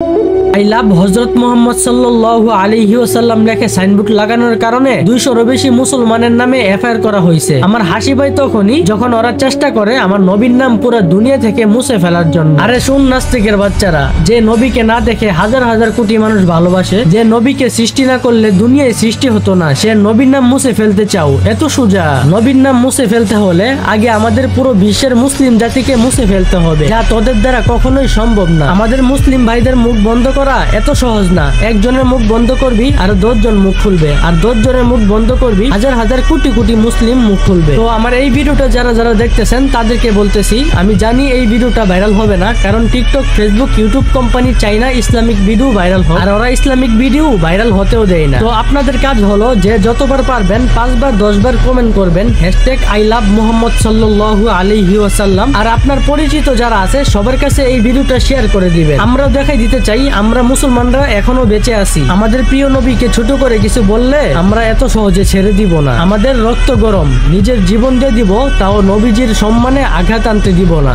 I love হযরত মুহাম্মদ সাল্লাল্লাহু আলাইহি ওয়াসাল্লাম লেখে সাইনবোর্ড লাগানোর কারণে 200 বেশি মুসলমানের নামে এফআইআর করা হয়েছে। আমার হাসি পায় তখনই যখন ওরা চেষ্টা করে আমার নবীর নাম পুরো দুনিয়া থেকে মুছে ফেলার জন্য। আরে শুন নাস্তিকের বাচ্চারা, যে নবীকে না দেখে হাজার হাজার কোটি মানুষ ভালোবাসে, যে নবীকে সৃষ্টি না করলে দুনিয়ায় সৃষ্টি হতো না, সে নবীর নাম মুছে ফেলতে চাও? এত সোজা। নবীর নাম মুছে ফেলতে হলে আগে আমাদের পুরো বিশ্বের মুসলিম জাতিকে মুছে ফেলতে হবে, যা তোদের দ্বারা কখনোই সম্ভব না। আমাদের মুসলিম ভাইদের মুখ বন্ধ করা এত সহজ না। একজনের মুখ বন্ধ করবি আর 10 জন মুখ খুলবে, আর 10 জনের মুখ বন্ধ করবি হাজার হাজার কোটি কোটি মুসলিম মুখ খুলবে। তো আমার এই ভিডিওটা যারা যারা দেখতেছেন তাদেরকে বলতেছি, আমি জানি এই ভিডিওটা ভাইরাল হবে না, কারণ টিকটক, ফেসবুক, ইউটিউব কোম্পানি চাই না ইসলামিক ভিডিও ভাইরাল হোক, আর ওরা ইসলামিক ভিডিও ভাইরাল হতেও দেয় না। তো আপনাদের কাজ হলো যে যতবার পারবেন 5 বার 10 বার কমেন্ট করবেন #I love মুহাম্মদ সাল্লাল্লাহু আলাইহি ওয়াসাল্লাম, আর আপনার পরিচিত যারা আছে সবার কাছে এই ভিডিওটা শেয়ার করে দিবেন। আমরা দেখাই দিতে চাই আমরা মুসলমানরা এখনো বেঁচে আছি। আমাদের প্রিয় নবীকে ছোট করে কিছু বললে আমরা এত সহজে ছেড়ে দিব না। আমাদের রক্ত গরম, নিজের জীবন দিয়ে দিব, তাও নবীজির সম্মানে আঘাত আনতে দিব না।